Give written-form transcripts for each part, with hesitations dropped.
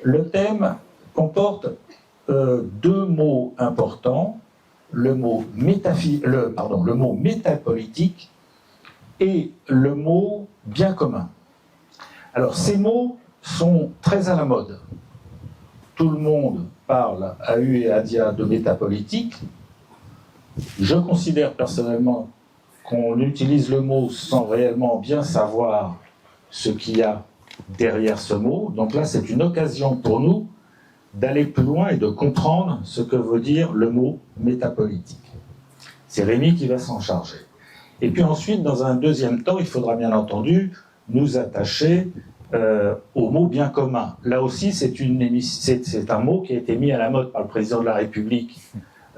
Le thème comporte deux mots importants, le mot métapolitique et le mot bien commun. Alors ces mots sont très à la mode. Tout le monde parle à hu et à dia de métapolitique. Je considère personnellement qu'on utilise le mot sans réellement bien savoir ce qu'il y a derrière ce mot. Donc là, c'est une occasion pour nous d'aller plus loin et de comprendre ce que veut dire le mot métapolitique. C'est Rémi qui va s'en charger. Et puis ensuite, dans un deuxième temps, il faudra bien entendu nous attacher au mot bien commun. Là aussi, c'est un mot qui a été mis à la mode par le président de la République,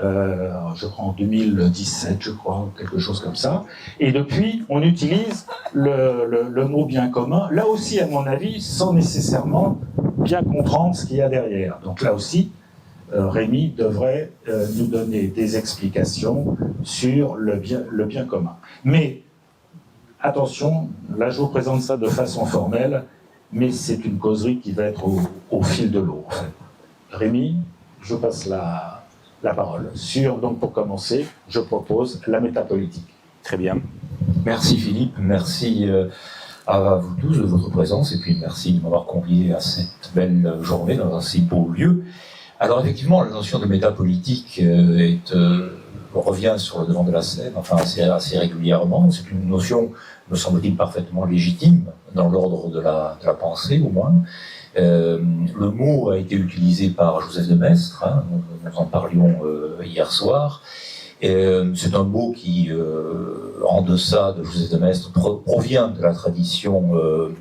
je crois en 2017, je crois, quelque chose comme ça. Et depuis, on utilise le mot bien commun, là aussi, à mon avis, sans nécessairement bien comprendre ce qu'il y a derrière. Donc là aussi, Rémi devrait nous donner des explications sur le bien commun. Mais attention, là je vous présente ça de façon formelle, mais c'est une causerie qui va être au fil de l'eau. Rémi, je passe la parole. Donc pour commencer, je propose la métapolitique. Très bien. Merci Philippe, merci à vous tous de votre présence, et puis merci de m'avoir convié à cette belle journée dans un si beau lieu. Alors effectivement, la notion de métapolitique revient sur le devant de la scène, enfin assez régulièrement. C'est une notion, me semble-t-il, parfaitement légitime, dans l'ordre de la pensée au moins. Le mot a été utilisé par Joseph de Maistre, hein, nous en parlions hier soir. C'est un mot qui, en deçà de Joseph de Maistre, provient de la tradition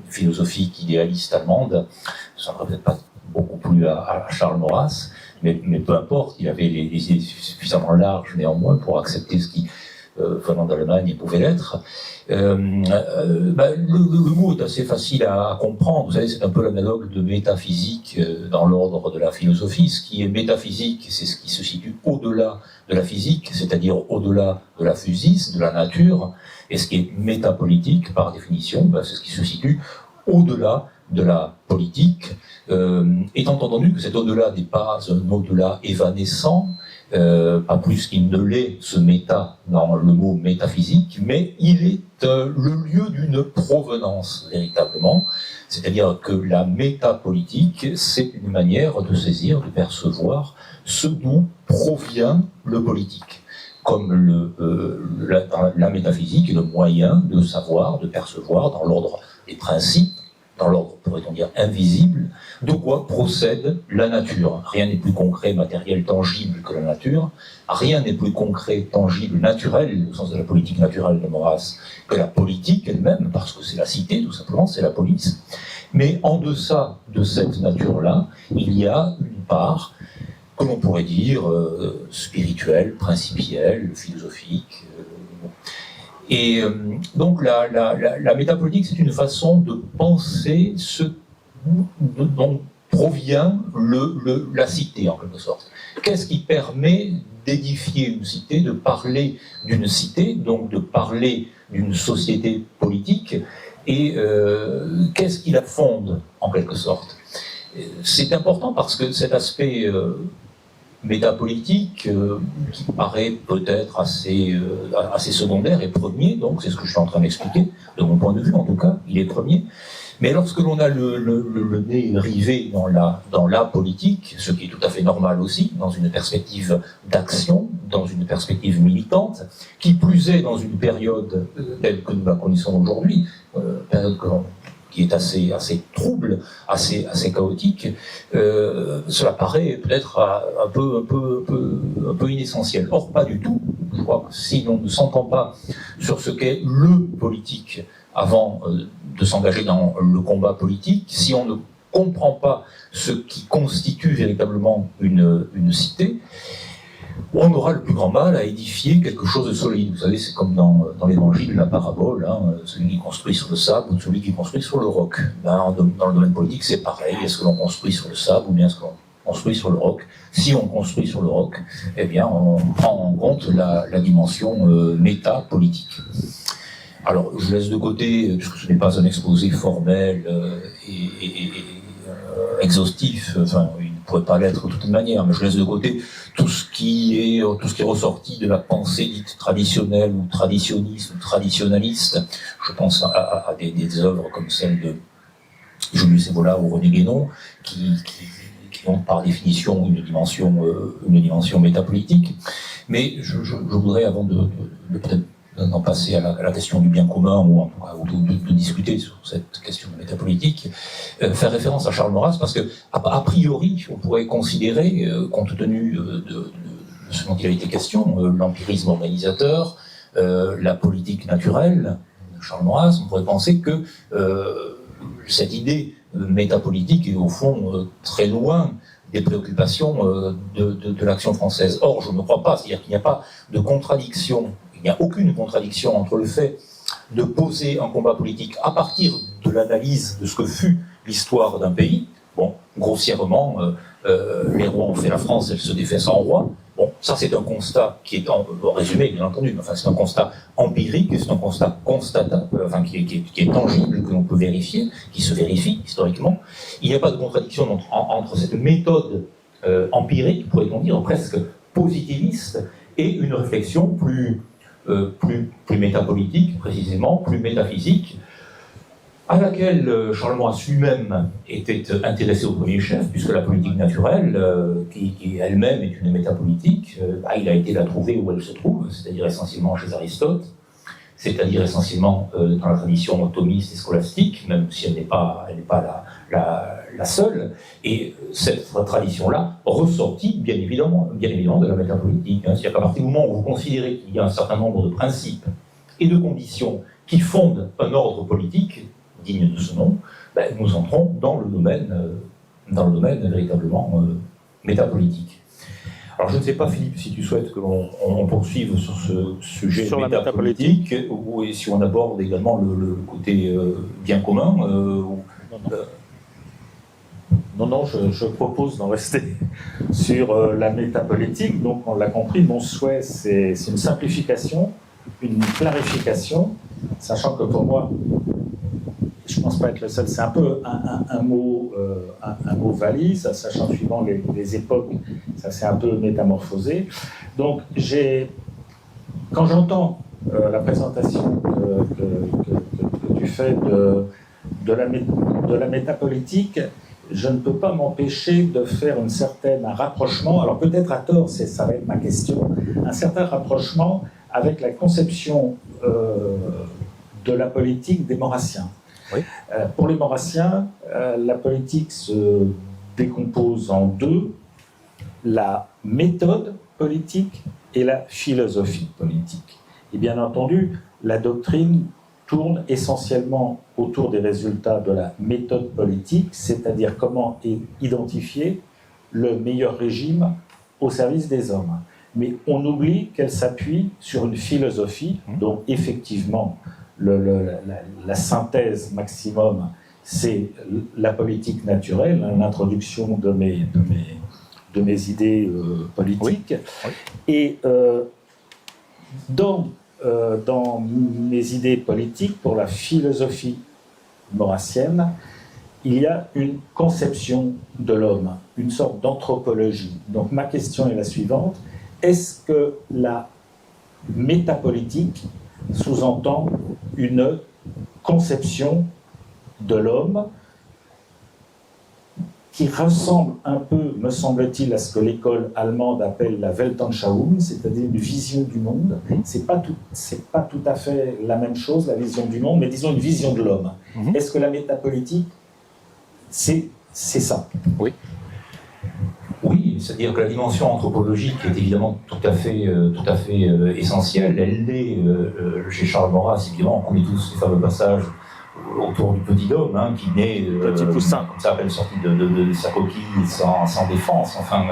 philosophique idéaliste allemande. Ça ne peut-être pas beaucoup plus à Charles Maurras, mais peu importe, il avait les idées suffisamment larges néanmoins pour accepter ce qui, venant d'Allemagne, pouvait l'être. Le mot est assez facile à comprendre. Vous savez, c'est un peu l'analogue de métaphysique dans l'ordre de la philosophie. Ce qui est métaphysique, c'est ce qui se situe au-delà de la physique, c'est-à-dire au-delà de la physis, de la nature. Et ce qui est métapolitique, par définition, c'est ce qui se situe au-delà de la politique, étant entendu que cet au-delà n'est pas un au-delà évanescent, pas plus qu'il ne l'est ce méta dans le mot métaphysique, mais il est le lieu d'une provenance véritablement, c'est-à-dire que la métapolitique, c'est une manière de saisir, de percevoir ce d'où provient le politique. Comme la métaphysique est le moyen de savoir, de percevoir dans l'ordre des principes, dans l'ordre, pourrait-on dire, invisible, de quoi procède la nature. Rien n'est plus concret, matériel, tangible que la nature. Rien n'est plus concret, tangible, naturel, au sens de la politique naturelle de Maurras, que la politique elle-même, parce que c'est la cité, tout simplement, c'est la police. Mais en deçà de cette nature-là, il y a une part, que l'on pourrait dire, spirituelle, principielle, philosophique. Et donc la métapolitique, c'est une façon de penser ce dont provient la cité, en quelque sorte. Qu'est-ce qui permet d'édifier une cité, de parler d'une cité, donc de parler d'une société politique, et qu'est-ce qui la fonde, en quelque sorte? C'est important parce que cet aspect métapolitique, qui paraît peut-être assez secondaire et premier, donc c'est ce que je suis en train d'expliquer, de mon point de vue en tout cas, il est premier. Mais lorsque l'on a le nez rivé dans la politique, ce qui est tout à fait normal aussi, dans une perspective d'action, dans une perspective militante, qui plus est dans une période telle que nous la connaissons aujourd'hui, période qui est assez trouble, assez chaotique, cela paraît peut-être un peu inessentiel. Or, pas du tout. Je crois que si l'on ne s'entend pas sur ce qu'est le politique avant de s'engager dans le combat politique, si on ne comprend pas ce qui constitue véritablement une cité, on aura le plus grand mal à édifier quelque chose de solide. Vous savez, c'est comme dans l'évangile, la parabole, hein, celui qui construit sur le sable ou celui qui construit sur le roc. Dans le domaine politique, c'est pareil. Est-ce que l'on construit sur le sable ou bien est-ce que l'on construit sur le roc? Si on construit sur le roc, eh bien, on prend en compte la dimension métapolitique. Alors, je laisse de côté, puisque ce n'est pas un exposé formel et exhaustif, enfin, il ne pourrait pas l'être de toute manière, mais je laisse de côté tout ce qui est ressorti de la pensée dite traditionnelle ou traditionniste ou traditionnaliste. Je pense à des œuvres comme celle de Julius Evola ou René Guénon, qui ont par définition une dimension métapolitique. Mais je voudrais, avant de peut-être d'en passer à la question du bien commun, ou de discuter sur cette question métapolitique, faire référence à Charles Maurras, parce que a priori, on pourrait considérer, compte tenu de ce dont il a été question, l'empirisme organisateur, la politique naturelle de Charles Maurras, on pourrait penser que cette idée métapolitique est au fond très loin des préoccupations de l'action française. Or, je ne crois pas, c'est-à-dire qu'il n'y a pas de contradiction, il n'y a aucune contradiction entre le fait de poser un combat politique à partir de l'analyse de ce que fut l'histoire d'un pays. Bon, grossièrement, les rois ont fait la France, elle se défait sans roi. Bon, ça c'est un constat qui est résumé, bien entendu, mais enfin c'est un constat empirique, c'est un constat constatable, enfin qui est tangible, que l'on peut vérifier, qui se vérifie historiquement. Il n'y a pas de contradiction entre cette méthode empirique, pourrait-on dire, presque positiviste, et une réflexion plus métapolitique, précisément, plus métaphysique, à laquelle Charles Maurras lui-même était intéressé au premier chef, puisque la politique naturelle, qui elle-même est une métapolitique, il a été la trouver où elle se trouve, c'est-à-dire essentiellement chez Aristote, c'est-à-dire essentiellement dans la tradition thomiste et scolastique, même si elle n'est pas la seule, et cette tradition-là ressortit bien évidemment de la métapolitique. C'est-à-dire qu'à partir du moment où vous considérez qu'il y a un certain nombre de principes et de conditions qui fondent un ordre politique digne de ce nom, nous entrons dans le domaine véritablement métapolitique. Alors je ne sais pas, Philippe, si tu souhaites que l'on poursuive sur ce sujet sur métapolitique, ou si on aborde également le côté bien commun. Non, je propose d'en rester sur la métapolitique. Donc on l'a compris, mon souhait c'est une simplification, une clarification, sachant que pour moi, je ne pense pas être le seul, c'est un peu un mot valise, sachant suivant les époques, ça s'est un peu métamorphosé. Donc quand j'entends la présentation que tu fais de la métapolitique, je ne peux pas m'empêcher de faire un rapprochement, alors peut-être à tort, ça va être ma question, un certain rapprochement avec la conception de la politique des Maurrassiens. Oui. Pour les Maurrassiens, la politique se décompose en deux, la méthode politique et la philosophie politique. Et bien entendu, la doctrine tourne essentiellement autour des résultats de la méthode politique, c'est-à-dire comment identifier le meilleur régime au service des hommes. Mais on oublie qu'elle s'appuie sur une philosophie, donc effectivement, la synthèse maximum, c'est la politique naturelle, l'introduction de mes idées politiques. Oui. Et dans mes idées politiques, pour la philosophie maurassienne, il y a une conception de l'homme, une sorte d'anthropologie. Donc ma question est la suivante: est-ce que la métapolitique sous-entend une conception de l'homme qui ressemble un peu, me semble-t-il, à ce que l'école allemande appelle la Weltanschauung, c'est-à-dire une vision du monde. C'est pas tout à fait la même chose, la vision du monde, mais disons une vision de l'homme. Est-ce que la métapolitique, c'est ça? Oui. Oui, c'est-à-dire que la dimension anthropologique est évidemment tout à fait essentielle. Elle l'est chez Charles Maurras, évidemment, on connaît tous ces fameux passages autour du petit homme, qui naît comme ça, à peine sorti de sa coquille, sans défense. Enfin,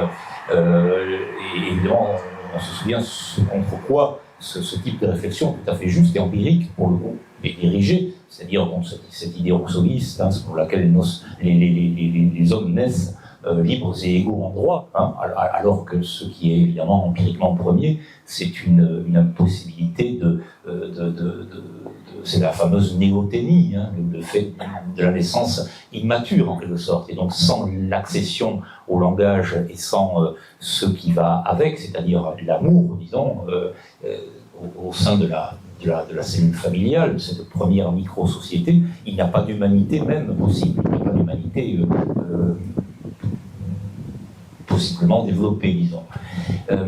et évidemment, on se souvient contre quoi ce type de réflexion tout à fait juste et empirique, pour le coup, est dirigé, c'est-à-dire cette idée rousseauiste, pour laquelle les hommes naissent libres et égaux en droit, hein, alors que ce qui est évidemment empiriquement premier, c'est une impossibilité c'est la fameuse néothénie, hein, le fait de la naissance immature en quelque sorte, et donc sans l'accession au langage et sans ce qui va avec, c'est-à-dire l'amour, disons, au sein de la cellule familiale, de cette première micro-société, il n'y a pas d'humanité même possible, il n'y a pas d'humanité possiblement développée, disons.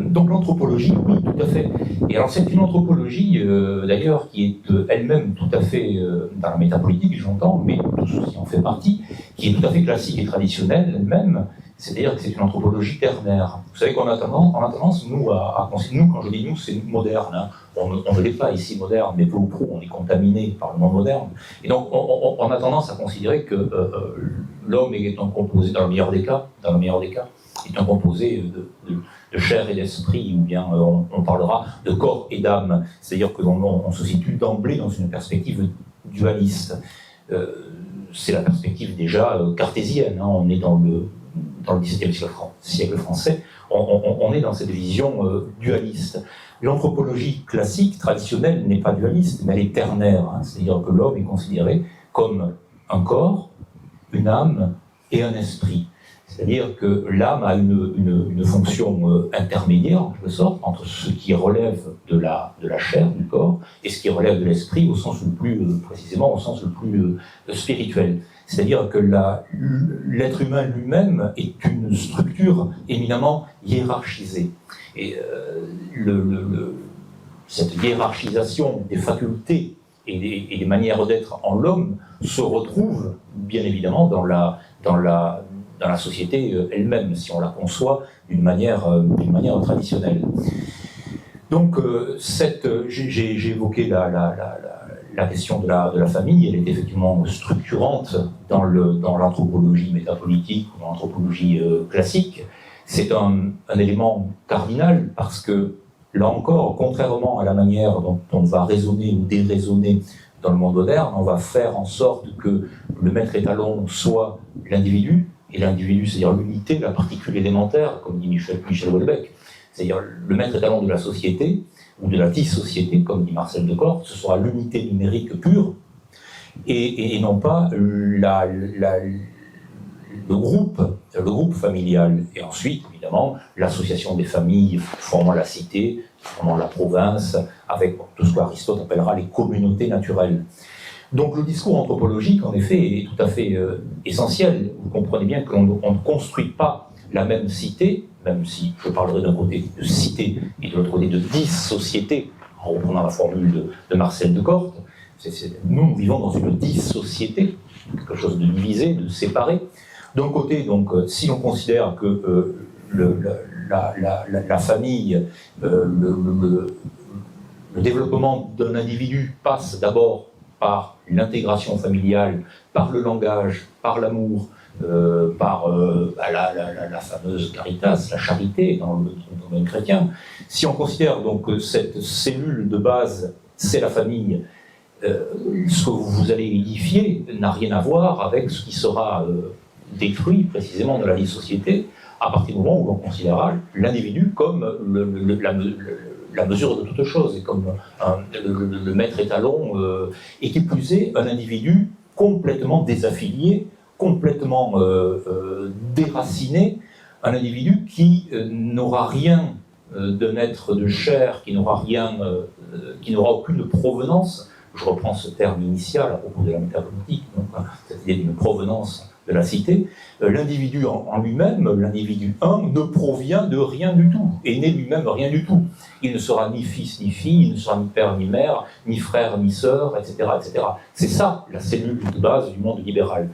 Donc l'anthropologie, oui, tout à fait. Et alors c'est une anthropologie, d'ailleurs, qui est elle-même tout à fait, dans la métapolitique, j'entends, mais tout ceci en fait partie, qui est tout à fait classique et traditionnelle elle-même, c'est-à-dire que c'est une anthropologie ternaire. Vous savez qu'on a tendance, nous, à considérer, nous, quand je dis nous, c'est moderne, hein. On ne l'est pas ici moderne, mais peu ou prou, on est contaminé par le monde moderne. Et donc on a tendance à considérer que l'homme est un composé, dans le meilleur des cas, est un composé de chair et d'esprit, ou bien on parlera de corps et d'âme, c'est-à-dire que l'on se situe d'emblée dans une perspective dualiste. C'est la perspective déjà cartésienne, hein. On est dans le XVIIe siècle français, on est dans cette vision dualiste. L'anthropologie classique, traditionnelle, n'est pas dualiste, mais elle est ternaire, hein. C'est-à-dire que l'homme est considéré comme un corps, une âme et un esprit. C'est-à-dire que l'âme a une fonction intermédiaire, en quelque sorte, entre ce qui relève de la chair, du corps, et ce qui relève de l'esprit, au sens le plus, précisément, au sens le plus spirituel. C'est-à-dire que l'être humain lui-même est une structure éminemment hiérarchisée. Et cette hiérarchisation des facultés et des manières d'être en l'homme se retrouve, bien évidemment, dans la société elle-même, si on la conçoit d'une manière traditionnelle. Donc, j'ai évoqué la question de la famille, elle est effectivement structurante dans l'anthropologie métapolitique, ou dans l'anthropologie classique. C'est un élément cardinal parce que, là encore, contrairement à la manière dont on va raisonner ou déraisonner dans le monde moderne, on va faire en sorte que le maître étalon soit l'individu, et l'individu, c'est-à-dire l'unité, la particule élémentaire, comme dit Michel Houellebecq, c'est-à-dire le maître étalon de la société, ou de la dissociété, comme dit Marcel Decourt, ce sera l'unité numérique pure, et non pas le groupe familial. Et ensuite, évidemment, l'association des familles formant la cité, formant la province, avec tout ce qu'Aristote appellera les communautés naturelles. Donc le discours anthropologique, en effet, est tout à fait essentiel. Vous comprenez bien qu'on ne construit pas la même cité, même si je parlerai d'un côté de cité et de l'autre côté de dissociété, en reprenant la formule de Marcel Decourt. Nous vivons dans une dissociété, quelque chose de divisé, de séparé. D'un côté, donc, si l'on considère que la famille, le développement d'un individu passe d'abord par l'intégration familiale, par le langage, par l'amour, par la fameuse caritas, la charité dans le domaine chrétien. Si on considère donc que cette cellule de base, c'est la famille, ce que vous allez édifier n'a rien à voir avec ce qui sera détruit précisément dans la vie de société à partir du moment où l'on considérera l'individu comme la mesure de toute chose, et comme le maître étalon, et qui plus est, un individu complètement désaffilié, complètement déraciné, un individu qui n'aura rien d'un être de chair, qui n'aura aucune provenance. Je reprends ce terme initial à propos de la métapolitique, donc, cette idée d'une provenance de la cité. L'individu en lui-même, l'individu ne provient de rien du tout, et n'est lui-même rien du tout. Il ne sera ni fils ni fille, il ne sera ni père ni mère, ni frère ni sœur, etc., etc. C'est ça la cellule de base du monde libéral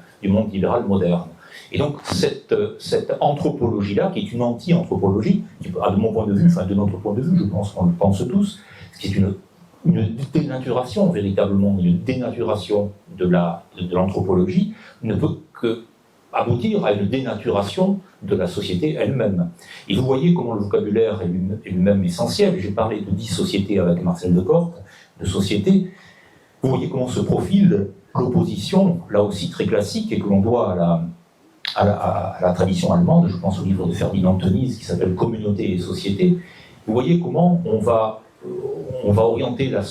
moderne. Et donc cette anthropologie-là, qui est une anti-anthropologie, qui, de mon point de vue, enfin de notre point de vue, je pense qu'on le pense tous, qui est une dénaturation, véritablement, une dénaturation de l'anthropologie, ne peut que aboutir à une dénaturation de la société elle-même. Et vous voyez comment le vocabulaire est lui-même essentiel. J'ai parlé de dissociété avec Marcel Decourt, de société. Vous voyez comment se profile l'opposition, là aussi très classique, et que l'on doit à la tradition allemande, je pense au livre de Ferdinand Tönnies qui s'appelle Communauté et société. Vous voyez comment on va orienter la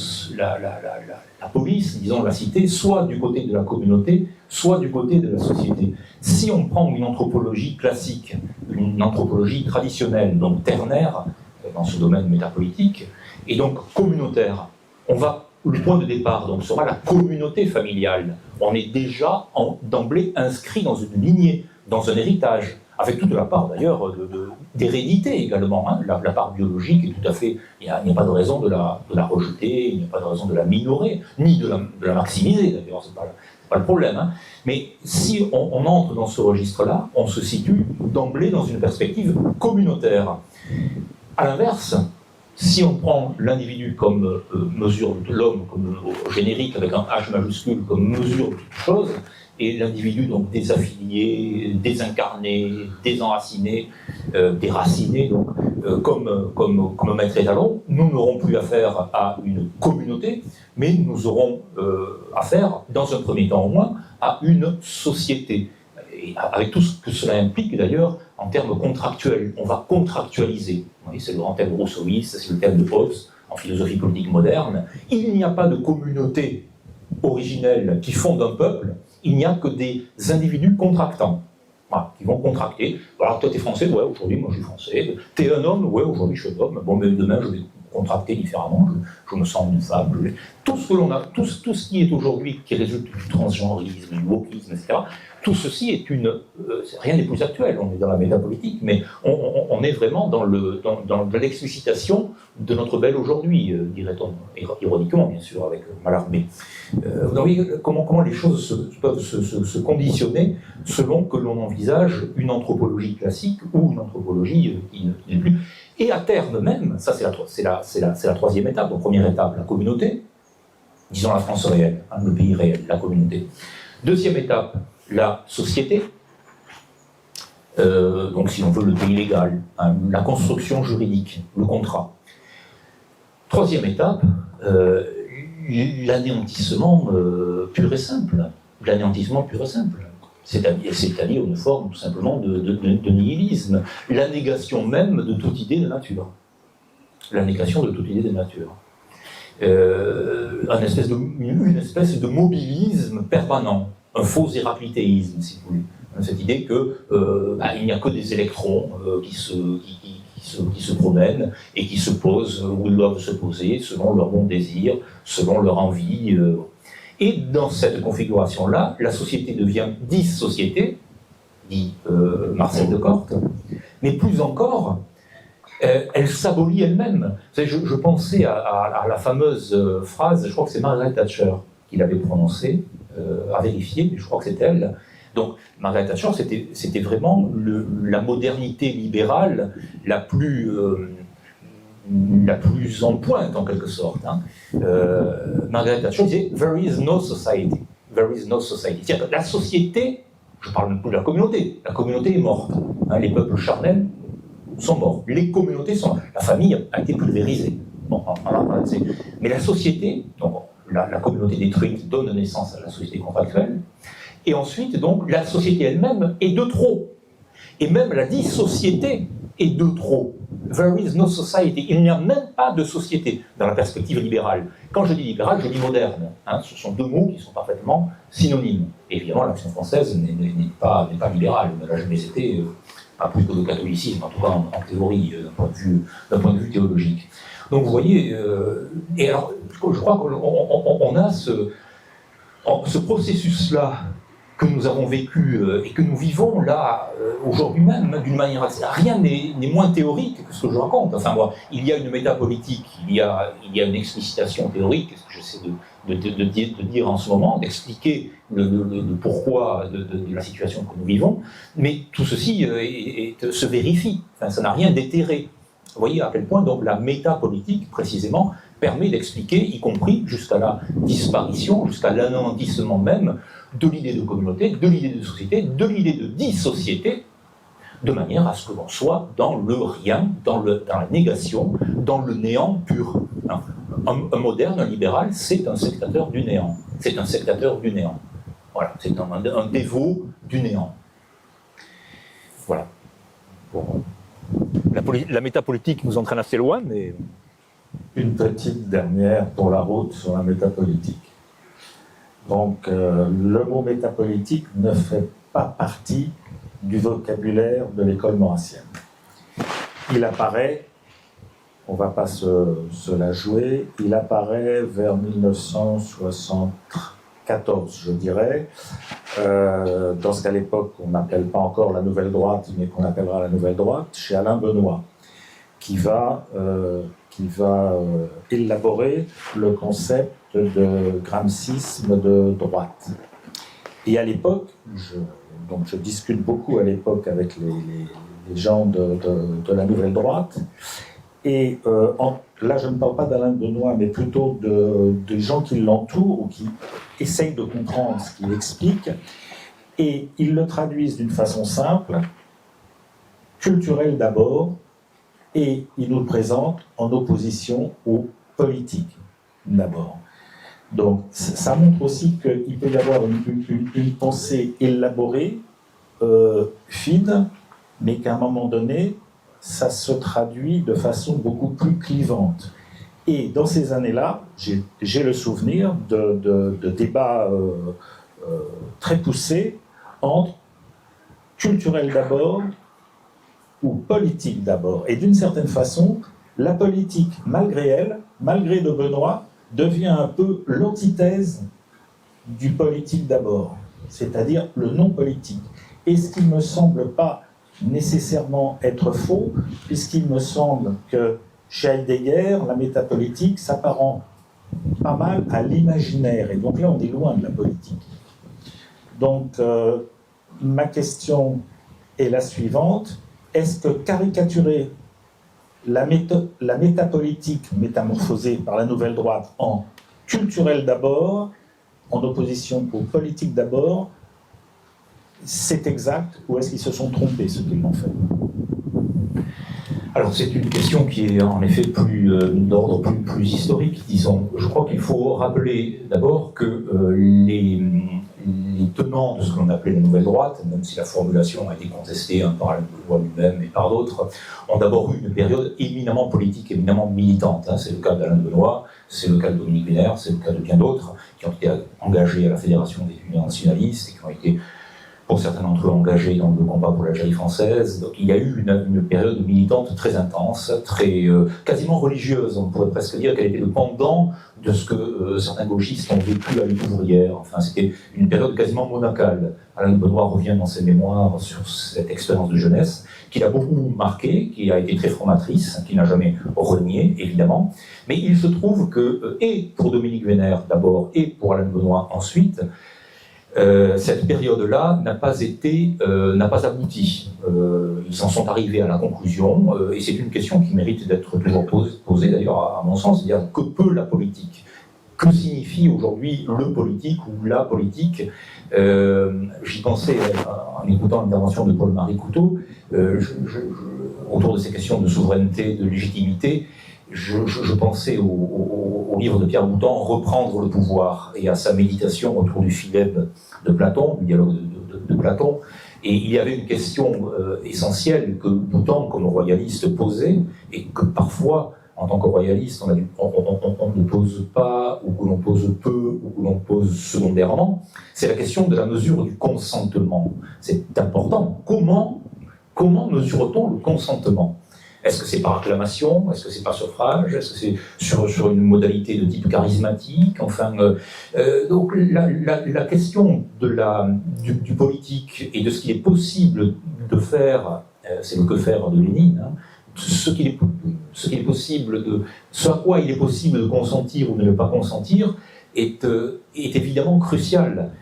police, disons la cité, soit du côté de la communauté, soit du côté de la société. Si on prend une anthropologie classique, une anthropologie traditionnelle, donc ternaire, dans ce domaine métapolitique, et donc communautaire, le point de départ donc, sera la communauté familiale. On est déjà d'emblée inscrit dans une lignée, dans un héritage, avec toute la part d'ailleurs d'hérédité également. Hein. La part biologique est tout à fait... Il n'y a pas de raison de la rejeter, il n'y a pas de raison de la minorer, ni de la maximiser d'ailleurs, c'est pas le problème. Hein. Mais si on entre dans ce registre-là, on se situe d'emblée dans une perspective communautaire. À l'inverse, si on prend l'individu comme mesure de l'homme, comme générique avec un H majuscule, comme mesure de toute chose, et l'individu donc désaffilié, désincarné, désenraciné, déraciné, donc, comme maître étalon, nous n'aurons plus affaire à une communauté, mais nous aurons affaire, dans un premier temps au moins, à une société. Et avec tout ce que cela implique d'ailleurs en termes contractuels. On va contractualiser. C'est le grand thème rousseauiste, c'est le thème de Hobbes en philosophie politique moderne. Il n'y a pas de communauté originelle qui fonde un peuple, il n'y a que des individus contractants. Voilà, qui vont contracter. Alors toi t'es français, ouais, aujourd'hui moi je suis français. T'es un homme, ouais, aujourd'hui je suis un homme. Bon, mais demain je vais contracter différemment, je me sens une femme. Tout ce que l'on a, tout ce qui est aujourd'hui, qui résulte du transgenrisme, du wokisme, etc., tout ceci est rien n'est plus actuel, on est dans la métapolitique, mais on est vraiment dans l'explicitation de notre bel aujourd'hui, dirait-on, ironiquement bien sûr, avec Mallarmé. Vous voyez comment les choses peuvent se conditionner selon que l'on envisage une anthropologie classique ou une anthropologie qui n'est plus. Et à terme même, ça c'est la troisième étape, la première étape, la communauté, disons la France réelle, hein, le pays réel, la communauté. Deuxième étape, la société, donc si on veut le pays légal, hein, la construction juridique, le contrat. Troisième étape, l'anéantissement pur et simple, l'anéantissement pur et simple. C'est-à-dire une forme tout simplement de nihilisme, la négation même de toute idée de nature. La négation de toute idée de nature. Une espèce de mobilisme permanent, un faux héraclitéisme, si vous voulez. Cette idée qu'il n'y a que des électrons qui se promènent et qui se posent où ils doivent se poser selon leur bon désir, selon leur envie. Et dans cette configuration-là, la société devient dissociété, dit Marcel de Corte, mais plus encore, elle s'abolit elle-même. Vous savez, je pensais à la fameuse phrase, je crois que c'est Margaret Thatcher qui l'avait prononcée, à vérifier, mais je crois que c'était elle. Donc, Margaret Thatcher, c'était vraiment la modernité libérale la plus en pointe, en quelque sorte. Hein. Margaret Thatcher disait « There is no society ». There is no society. C'est-à-dire que la société, je parle même plus de la communauté est morte. Hein, les peuples charnels sont morts. Les communautés sont mortes. La famille a été pulvérisée. Bon, mais la société, donc la communauté détruite donne naissance à la société contractuelle, et ensuite, donc, la société elle-même est de trop. Et même la dissociété est de trop. There is no society. Il n'y a même pas de société dans la perspective libérale. Quand je dis libérale, je dis moderne. Hein, ce sont deux mots qui sont parfaitement synonymes. Et évidemment, l'action française n'est pas libérale. Elle n'a jamais été, pas plus que le catholicisme, en tout cas en théorie, d'un point de vue théologique. Donc vous voyez, et alors, je crois qu'on a ce processus-là que nous avons vécu et que nous vivons là, aujourd'hui même, d'une manière assez... Rien n'est moins théorique que ce que je raconte. Enfin, moi, il y a une métapolitique, il y a une explicitation théorique, ce que j'essaie de dire en ce moment, d'expliquer le pourquoi de la situation que nous vivons, mais tout ceci se vérifie. Enfin, ça n'a rien d'éthéré. Vous voyez à quel point, donc, la métapolitique, précisément, permet d'expliquer, y compris jusqu'à la disparition, jusqu'à l'anéantissement même de l'idée de communauté, de l'idée de société, de l'idée de dissociété, de manière à ce que l'on soit dans le rien, dans la négation, dans le néant pur. Un moderne, un libéral, c'est un sectateur du néant. C'est un sectateur du néant. Voilà, c'est un dévot du néant. Voilà. Bon. La métapolitique nous entraîne assez loin, mais... Une petite dernière pour la route sur la métapolitique. Donc, le mot métapolitique ne fait pas partie du vocabulaire de l'école maurassienne. Il apparaît, on ne va pas se la jouer, il apparaît vers 1974, je dirais, dans ce qu'à l'époque on n'appelle pas encore la Nouvelle Droite, mais qu'on appellera la Nouvelle Droite, chez Alain Benoît, qui va élaborer le concept de gramscisme de droite. Et à l'époque, je discute beaucoup à l'époque avec les gens de la Nouvelle Droite, et là je ne parle pas d'Alain Benoît, mais plutôt des gens qui l'entourent ou qui essayent de comprendre ce qu'il explique, et ils le traduisent d'une façon simple, culturelle d'abord, et il nous le présente en opposition aux politiques, d'abord. Donc, ça montre aussi qu'il peut y avoir une pensée élaborée, fine, mais qu'à un moment donné, ça se traduit de façon beaucoup plus clivante. Et dans ces années-là, j'ai le souvenir de débats très poussés entre culturel d'abord, ou politique d'abord. Et d'une certaine façon, la politique, malgré elle, malgré de Benoît, devient un peu l'antithèse du politique d'abord, c'est-à-dire le non-politique. Et ce qui ne me semble pas nécessairement être faux, puisqu'il me semble que chez Heidegger, la métapolitique s'apparente pas mal à l'imaginaire. Et donc là, on est loin de la politique. Donc, ma question est la suivante. Est-ce que caricaturer la métapolitique métamorphosée par la Nouvelle Droite en culturel d'abord, en opposition aux politiques d'abord, c'est exact, ou est-ce qu'ils se sont trompés, ceux qui l'ont fait? Alors c'est une question qui est en effet d'ordre plus historique, disons. Je crois qu'il faut rappeler d'abord que les tenants de ce que l'on appelait la Nouvelle Droite, même si la formulation a été contestée par Alain Benoît lui-même et par d'autres, ont d'abord eu une période éminemment politique, éminemment militante. C'est le cas d'Alain Benoît, c'est le cas de Dominique Vénère, c'est le cas de bien d'autres qui ont été engagés à la Fédération des étudiants nationalistes et qui ont été, pour certains d'entre eux, engagés dans le combat pour l'Algérie française. Donc il y a eu une période militante très intense, quasiment religieuse. On pourrait presque dire qu'elle était le pendant de ce que certains gauchistes ont vécu à la lutte ouvrière. Enfin, c'était une période quasiment monacale. Alain Benoît revient dans ses mémoires sur cette expérience de jeunesse, qui l'a beaucoup marqué, qui a été très formatrice, qui n'a jamais renié, évidemment. Mais il se trouve que, et pour Dominique Vénère d'abord, et pour Alain Benoît ensuite, cette période-là n'a pas abouti. Ils en sont arrivés à la conclusion, et c'est une question qui mérite d'être toujours posée d'ailleurs, à mon sens, c'est-à-dire que peut la politique? Que signifie aujourd'hui le politique ou la politique? J'y pensais en écoutant l'intervention de Paul-Marie Couteau, autour de ces questions de souveraineté, de légitimité. Je pensais au livre de Pierre Boutan, Reprendre le pouvoir, et à sa méditation autour du philèbe de Platon, du dialogue de Platon. Et il y avait une question essentielle que Boutan, comme royaliste, posait, et que parfois, en tant que royaliste, on ne pose pas, ou que l'on pose peu, ou que l'on pose secondairement. C'est la question de la mesure du consentement. C'est important. Comment mesure-t-on le consentement? Est-ce que c'est par acclamation? Est-ce que c'est par suffrage? Est-ce que c'est sur une modalité de type charismatique? Enfin, donc la question du politique et de ce qu'il est possible de faire, c'est le que faire de Lénine, ce à quoi il est possible de consentir ou de ne pas consentir est évidemment crucial.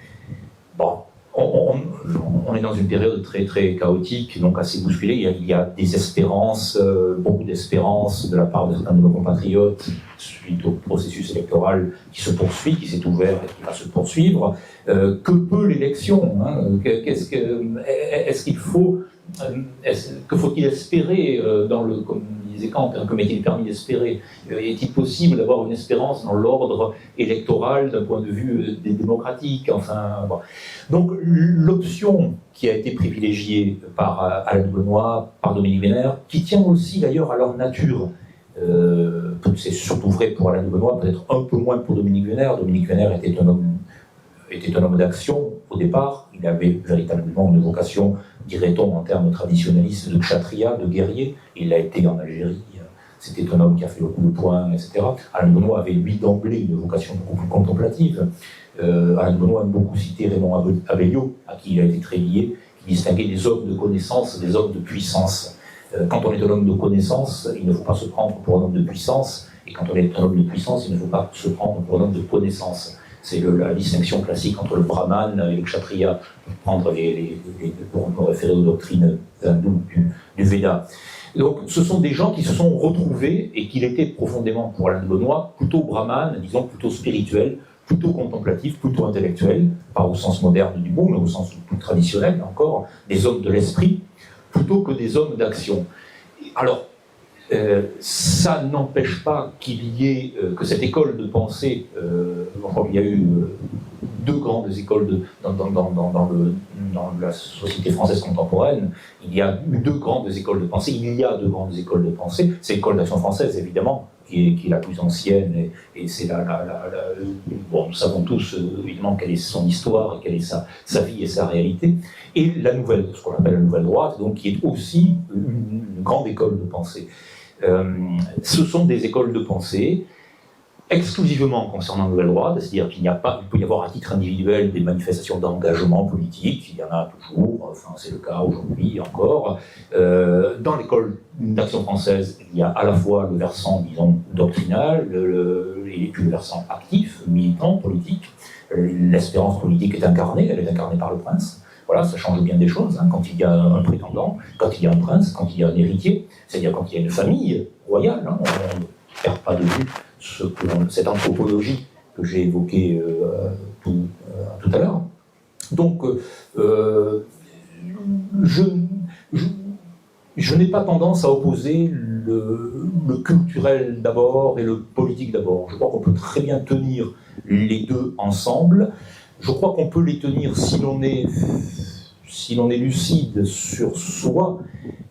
Bon. On est dans une période très très chaotique, donc assez bousculée. Il y a des espérances, beaucoup d'espérances de la part de certains de nos compatriotes suite au processus électoral qui se poursuit, qui s'est ouvert et qui va se poursuivre. Que peut l'élection? Est-ce qu'il faut que faut-il espérer comme disait Kant, que m'est-il permis d'espérer? Est-il possible d'avoir une espérance dans l'ordre électoral d'un point de vue démocratique? Enfin, bon. Donc l'option qui a été privilégiée par Alain de Benoît, par Dominique Vénère, qui tient aussi d'ailleurs à leur nature. C'est surtout vrai pour Alain de Benoît, peut-être un peu moins pour Dominique Vénère. Dominique Vénère était un homme d'action au départ. Il avait véritablement une vocation, dirait-on en termes traditionnalistes, de kshatriya, de guerrier. Il l'a été en Algérie. C'était un homme qui a fait le coup de poing, etc. Alain de Benoît avait, lui, d'emblée, une vocation beaucoup plus contemplative. Alain de Benoît a beaucoup cité Raymond Abellio, à qui il a été très lié, qui distinguait des hommes de connaissance des hommes de puissance. Quand on est un homme de connaissance, il ne faut pas se prendre pour un homme de puissance, et quand on est un homme de puissance, il ne faut pas se prendre pour un homme de connaissance. C'est la distinction classique entre le brahman et le kshatriya, pour me référer aux doctrines hindoues du Veda. Donc ce sont des gens qui se sont retrouvés, et qu'il était profondément, pour Alain de Benoît, plutôt brahman, disons plutôt spirituel, plutôt contemplatif, plutôt intellectuel, pas au sens moderne du mot, mais au sens plus traditionnel encore, des hommes de l'esprit, plutôt que des hommes d'action. Alors, ça n'empêche pas qu'il y ait que cette école de pensée, il y a eu deux grandes écoles dans la société française contemporaine, il y a eu deux grandes écoles de pensée, il y a deux grandes écoles de pensée, c'est l'école d'Action française évidemment, qui est la plus ancienne, et c'est bon, nous savons tous évidemment quelle est son histoire, et quelle est sa vie et sa réalité, et la nouvelle, ce qu'on appelle la nouvelle droite, donc qui est aussi une grande école de pensée. Ce sont des écoles de pensée exclusivement concernant la nouvelle droite, c'est-à-dire qu'il peut y avoir à titre individuel des manifestations d'engagement politique, il y en a toujours, enfin c'est le cas aujourd'hui encore. Dans l'école d'Action française, il y a à la fois le versant, disons, doctrinal, et puis le versant actif, militant, politique. L'espérance politique est incarnée, elle est incarnée par le prince. Voilà, ça change bien des choses, hein, quand il y a un prétendant, quand il y a un prince, quand il y a un héritier, c'est-à-dire quand il y a une famille royale, hein, on ne perd pas de vue cette anthropologie que j'ai évoquée tout à l'heure. Donc, je n'ai pas tendance à opposer le culturel d'abord et le politique d'abord. Je crois qu'on peut très bien tenir les deux ensemble. Je crois qu'on peut les tenir si l'on est lucide sur soi.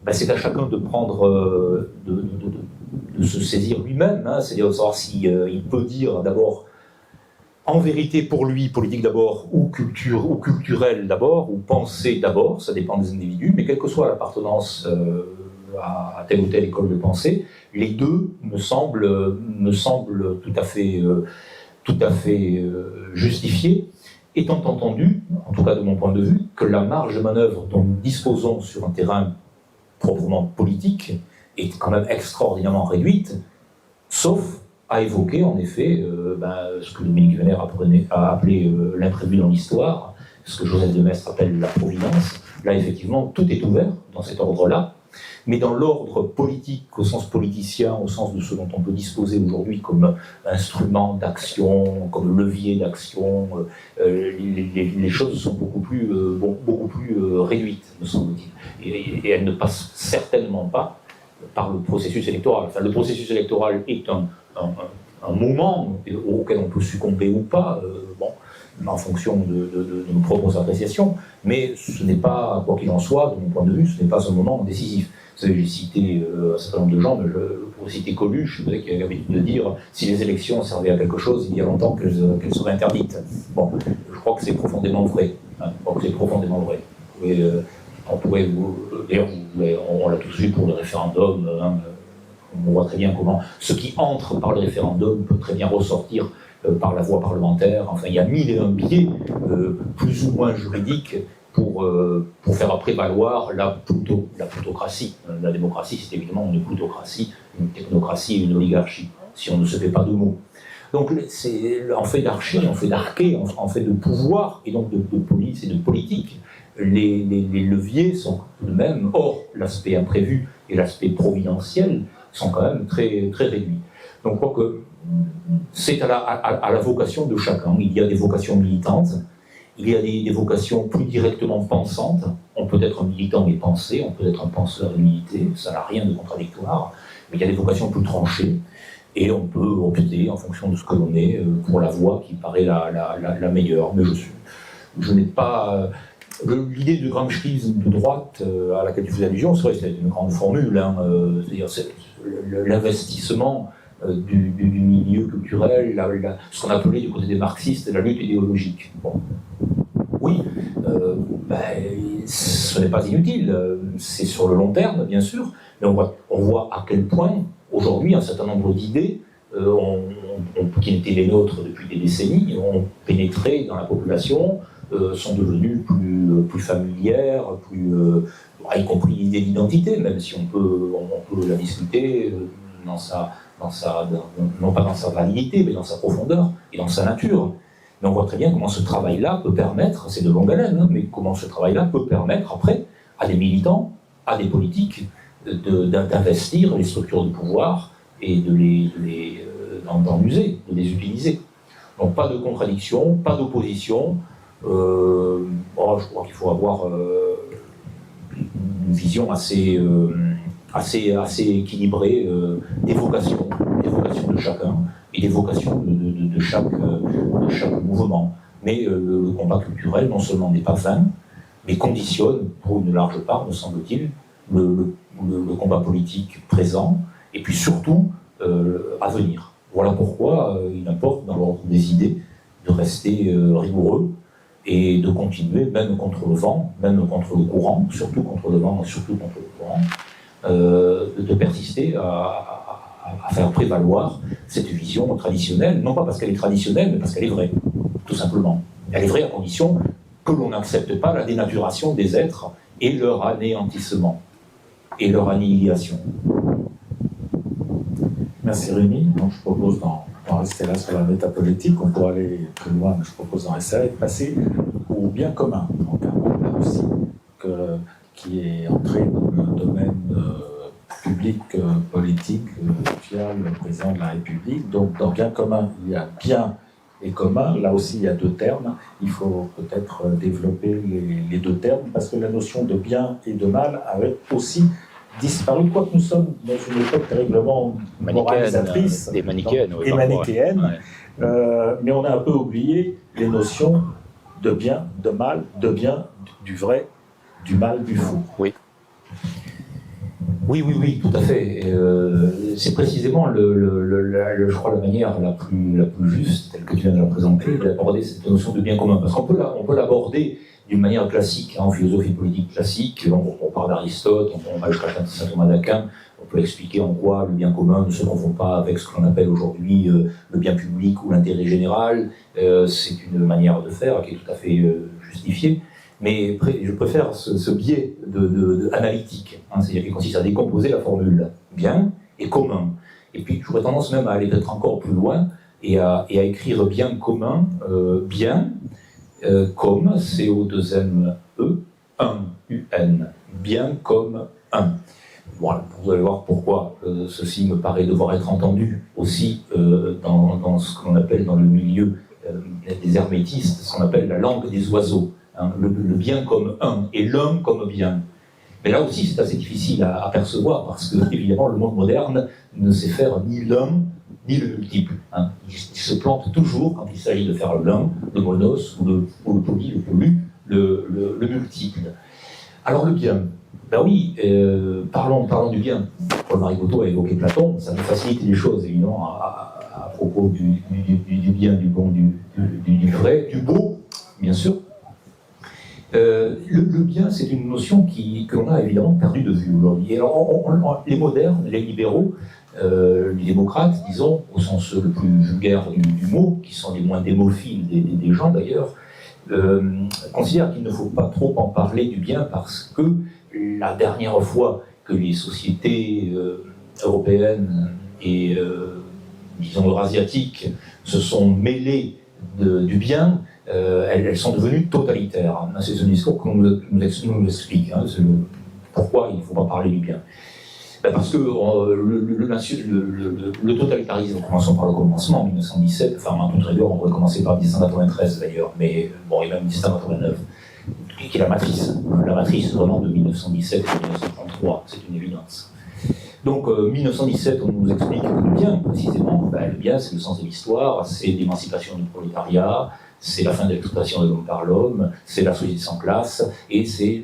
Ben c'est à chacun de prendre, de se saisir lui-même, hein, c'est-à-dire de savoir s'il peut dire d'abord, en vérité pour lui, politique d'abord, ou culturel d'abord, ou pensée d'abord, ça dépend des individus, mais quelle que soit l'appartenance à telle ou telle école de pensée, les deux me semblent tout à fait justifiés, étant entendu, en tout cas de mon point de vue, que la marge de manœuvre dont nous disposons sur un terrain proprement politique est quand même extraordinairement réduite, sauf à évoquer en effet ce que Dominique Vénère a appelé l'imprévu dans l'histoire, ce que Joseph de Maistre appelle la providence. Là, effectivement, tout est ouvert dans cet ordre-là, mais dans l'ordre politique, au sens politicien, au sens de ce dont on peut disposer aujourd'hui comme instrument d'action, comme levier d'action, les choses sont beaucoup plus réduites, me semble-t-il. Et elles ne passent certainement pas par le processus électoral. Enfin, le processus électoral est un moment auquel on peut succomber ou pas, en fonction de nos propres appréciations, mais ce n'est pas, quoi qu'il en soit, de mon point de vue, ce n'est pas un moment décisif. Vous savez, j'ai cité un certain nombre de gens, mais pour citer Coluche, qui avait l'habitude de dire si les élections servaient à quelque chose, il y a longtemps qu'elles seraient interdites. Bon, je crois que c'est profondément vrai. Hein, je crois que c'est profondément vrai. D'ailleurs, on l'a tous vu pour le référendum. Hein, on voit très bien comment ce qui entre par le référendum peut très bien ressortir par la voie parlementaire. Enfin, il y a mille et un biais, plus ou moins juridiques, pour faire prévaloir la plutocratie. La démocratie, c'est évidemment une plutocratie, une technocratie et une oligarchie, si on ne se fait pas de mots. Donc, en fait d'archi, en fait d'arché, en fait de pouvoir, et donc de police et de politique, les leviers sont les mêmes. Or, l'aspect imprévu et l'aspect providentiel sont quand même très, très réduits. Donc, je crois que c'est à la vocation de chacun. Il y a des vocations militantes, Il y a des vocations plus directement pensantes. On peut être un militant et penser, on peut être un penseur et militer, ça n'a rien de contradictoire. Mais il y a des vocations plus tranchées. Et on peut opter, en fonction de ce que l'on est, pour la voie qui paraît la meilleure. Mais je n'ai pas... L'idée du gramscisme de droite à laquelle tu faisais allusion, c'est vrai, c'est une grande formule. Hein, c'est-à-dire l'investissement du milieu culturel, ce qu'on appelait du côté des marxistes la lutte idéologique. Bon. Oui, ce n'est pas inutile. C'est sur le long terme, bien sûr, mais on voit à quel point, aujourd'hui, un certain nombre d'idées qui étaient les nôtres depuis des décennies ont pénétré dans la population, sont devenues plus familières, y compris l'idée d'identité, même si on peut la discuter non pas dans sa validité, mais dans sa profondeur et dans sa nature. Mais on voit très bien comment ce travail-là peut permettre, c'est de longue haleine, hein, mais comment ce travail-là peut permettre après à des militants, à des politiques, d'investir les structures de pouvoir et d'en user, de les utiliser. Donc pas de contradiction, pas d'opposition. Je crois qu'il faut avoir une vision assez équilibrée des vocations de chacun et des vocations de chaque mouvement. Mais le combat culturel, non seulement n'est pas vain, mais conditionne, pour une large part, me semble-t-il, le combat politique présent, et puis surtout à venir. Voilà pourquoi il importe, dans l'ordre des idées, de rester rigoureux et de continuer, même contre le vent, même contre le courant, surtout contre le vent, surtout contre le courant, de persister à faire prévaloir cette vision traditionnelle, non pas parce qu'elle est traditionnelle, mais parce qu'elle est vraie, tout simplement. Elle est vraie à condition que l'on n'accepte pas la dénaturation des êtres et leur anéantissement, et leur annihilation. Merci Rémi. Donc, je propose d'en rester là sur la métapolitique. On pourrait aller plus loin, mais je propose d'en rester là et de passer au bien commun. Donc, un mot là aussi qui est entré dans le domaine public, politique, via le président de la République. Donc, dans bien commun, il y a bien et commun. Là aussi, il y a deux termes. Il faut peut-être développer les deux termes parce que la notion de bien et de mal avait aussi disparu, quoique nous sommes dans une époque terriblement moralisatrice et manichéenne, mais on a un peu oublié les notions de bien, de mal, de bien, du vrai, du mal, du faux. Oui, tout à fait. C'est précisément, je crois, la manière la plus juste, telle que tu viens de la présenter, d'aborder cette notion de bien commun. Parce qu'on peut l'aborder d'une manière classique, en philosophie politique classique. On part d'Aristote, on va jusqu'à saint Thomas d'Aquin, on peut expliquer en quoi le bien commun ne se confond pas avec ce qu'on appelle aujourd'hui le bien public ou l'intérêt général. C'est une manière de faire qui est tout à fait justifiée. Mais je préfère ce biais analytique, hein, c'est-à-dire qui consiste à décomposer la formule bien et commun. Et puis j'aurais tendance même à aller peut-être encore plus loin et à écrire bien commun, bien, comme, C-O-2-M-E, un, U-N, bien comme un. Voilà, vous allez voir pourquoi ceci me paraît devoir être entendu aussi dans ce qu'on appelle dans le milieu des hermétistes, ce qu'on appelle la langue des oiseaux. Hein, le bien comme un et l'un comme bien. Mais là aussi, c'est assez difficile à percevoir parce que, évidemment, le monde moderne ne sait faire ni l'un ni le multiple. Hein. Il se plante toujours quand il s'agit de faire l'un, le monos, ou le poly, le pollu, le multiple. Alors, le bien. Ben oui, parlons du bien. Paul Marigoto a évoqué Platon, ça nous facilite les choses, évidemment, à propos du bien, du bon, du vrai, du beau, bien sûr. Le bien, c'est une notion que l'on a évidemment perdu de vue aujourd'hui. Alors, les modernes, les libéraux, les démocrates, disons, au sens le plus vulgaire du mot, qui sont les moins démophiles des gens d'ailleurs, considèrent qu'il ne faut pas trop en parler du bien parce que la dernière fois que les sociétés européennes et, disons, eurasiatiques se sont mêlées du bien, elles sont devenues totalitaires. C'est ce discours qu'on nous explique, hein, pourquoi il ne faut pas parler du bien. Parce que le totalitarisme, commençons par le commencement, en 1917, enfin en toute rigueur, on pourrait commencer par 1993 d'ailleurs, mais bon, et même 1989, qui est la matrice vraiment de 1917 et de 1933, c'est une évidence. Donc 1917, on nous explique que le bien, précisément, le bien c'est le sens de l'histoire, c'est l'émancipation du prolétariat, c'est la fin de l'exploitation de l'homme par l'homme, c'est la société sans classe, et c'est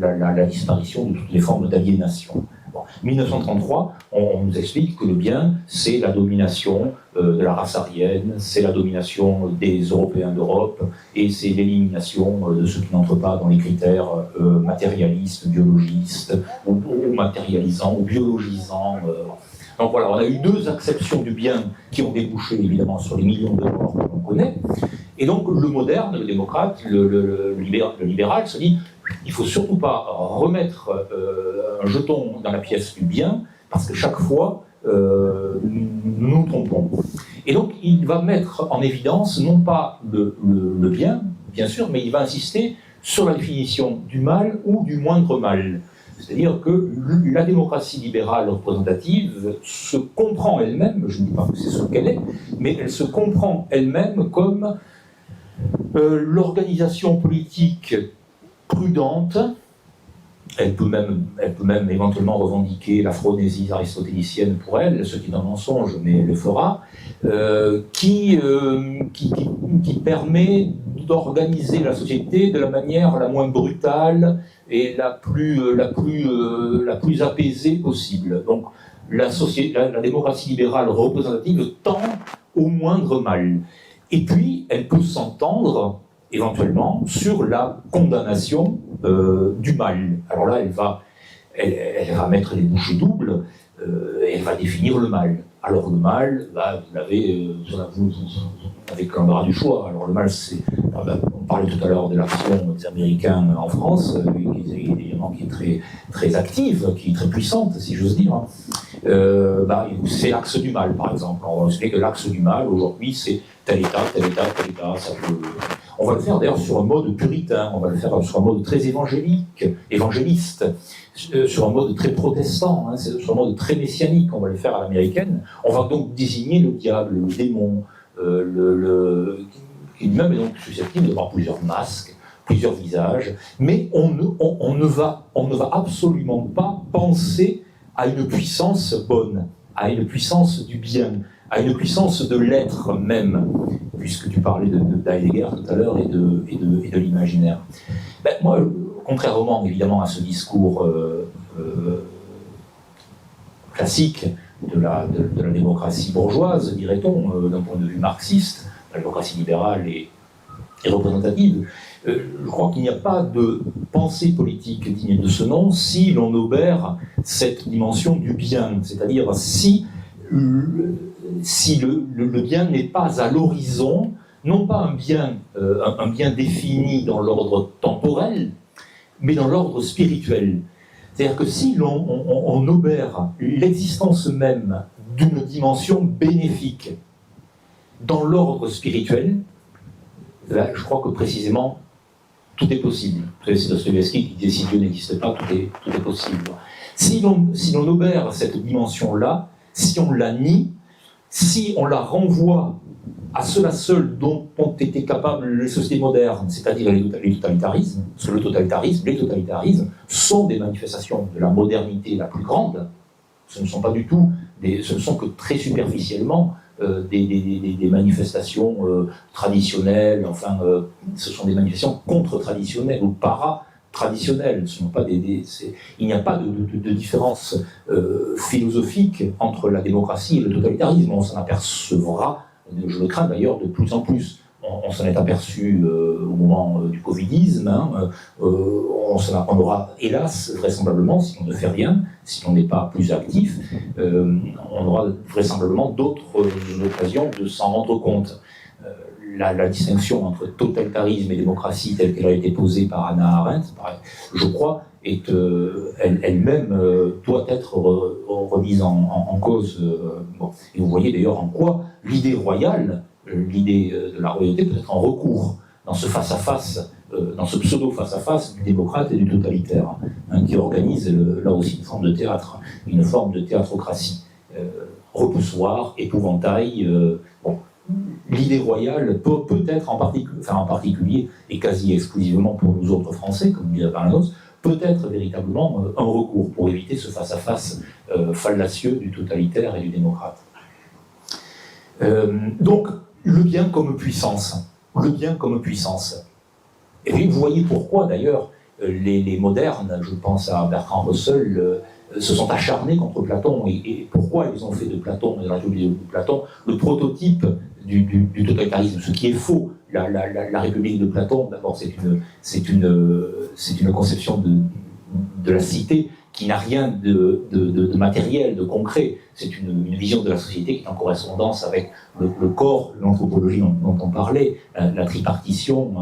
la disparition de toutes les formes d'aliénation. Bon. 1933, on nous explique que le bien, c'est la domination de la race aryenne, c'est la domination des Européens d'Europe, et c'est l'élimination de ceux qui n'entrent pas dans les critères matérialistes, biologistes, ou matérialisants, ou biologisants. Donc voilà, on a eu deux acceptions du bien qui ont débouché évidemment sur les millions de morts que l'on connaît. Et donc le moderne, le démocrate, le libéral se dit il ne faut surtout pas remettre un jeton dans la pièce du bien, parce que chaque fois, nous nous trompons. Et donc il va mettre en évidence non pas le bien, bien sûr, mais il va insister sur la définition du mal ou du moindre mal. C'est-à-dire que la démocratie libérale représentative se comprend elle-même, je ne dis pas que c'est ce qu'elle est, mais elle se comprend elle-même comme l'organisation politique prudente. Elle peut même éventuellement revendiquer la phronésie aristotélicienne pour elle, ce qui est un mensonge, mais elle le fera, qui permet d'organiser la société de la manière la moins brutale et la plus apaisée possible. Donc la démocratie libérale représentative tend au moindre mal. Et puis, elle peut s'entendre éventuellement sur la condamnation du mal. Alors là, elle va mettre les bouchées doubles, et elle va définir le mal. Alors le mal, vous avez l'embarras du choix. Alors le mal, c'est... on parlait tout à l'heure de l'action des Américains en France, évidemment qui est très, très active, qui est très puissante, si j'ose dire. C'est l'axe du mal, par exemple. On va expliquer que l'axe du mal, aujourd'hui, c'est tel état, tel état, tel état. Ça peut... On va le faire d'ailleurs sur un mode puritain, on va le faire sur un mode très évangéliste, sur un mode très protestant, sur un mode très messianique, on va le faire à l'américaine. On va donc désigner le diable, le démon, qui lui-même est donc susceptible d'avoir plusieurs masques, plusieurs visages, mais on ne va absolument pas penser à une puissance bonne, à une puissance du bien, à une puissance de l'être même, puisque tu parlais d'Heidegger tout à l'heure et de l'imaginaire. Moi, contrairement évidemment à ce discours classique de la démocratie bourgeoise, dirait-on, d'un point de vue marxiste, la démocratie libérale et représentative, je crois qu'il n'y a pas de pensée politique digne de ce nom si l'on obère cette dimension du bien, c'est-à-dire si le bien n'est pas à l'horizon, non pas un bien défini dans l'ordre temporel, mais dans l'ordre spirituel. C'est-à-dire que si on obère l'existence même d'une dimension bénéfique dans l'ordre spirituel, là, je crois que précisément tout est possible. C'est Dostoïevski qui disait si Dieu n'existe pas, tout est possible. Si l'on obère cette dimension-là, si on la nie, si on la renvoie à cela seul dont ont été capables les sociétés modernes, c'est-à-dire les totalitarismes, les totalitarismes sont des manifestations de la modernité la plus grande. Ce ne sont pas du tout, ce ne sont que très superficiellement des manifestations traditionnelles, enfin, ce sont des manifestations contre-traditionnelles ou para-traditionnelles. Il n'y a pas de différence philosophique entre la démocratie et le totalitarisme. On s'en apercevra, je le crains d'ailleurs, de plus en plus. On s'en est aperçu au moment du covidisme. On aura, hélas, vraisemblablement, si on ne fait rien, si on n'est pas plus actif, on aura vraisemblablement d'autres occasions de s'en rendre compte. La distinction entre totalitarisme et démocratie telle qu'elle a été posée par Hannah Arendt, je crois, elle-même doit être remise en cause. Et vous voyez d'ailleurs en quoi l'idée royale, l'idée de la royauté peut être en recours dans ce face-à-face dans ce pseudo face-à-face du démocrate et du totalitaire, hein, qui organise là aussi une forme de théâtrocratie. Repoussoir, épouvantail, bon, l'idée royale peut-être en particulier, et quasi exclusivement pour nous autres Français, comme disait Bernanos, peut être véritablement un recours pour éviter ce face-à-face fallacieux du totalitaire et du démocrate. Donc, le bien comme puissance. Le bien comme puissance. Et puis, vous voyez pourquoi, d'ailleurs, les modernes, je pense à Bertrand Russell, se sont acharnés contre Platon, et pourquoi ils ont fait de Platon, et de la République de Platon, le prototype du totalitarisme, ce qui est faux. La République de Platon, d'abord, c'est une conception de la cité qui n'a rien de matériel, de concret. C'est une vision de la société qui est en correspondance avec le corps, l'anthropologie dont on parlait, la tripartition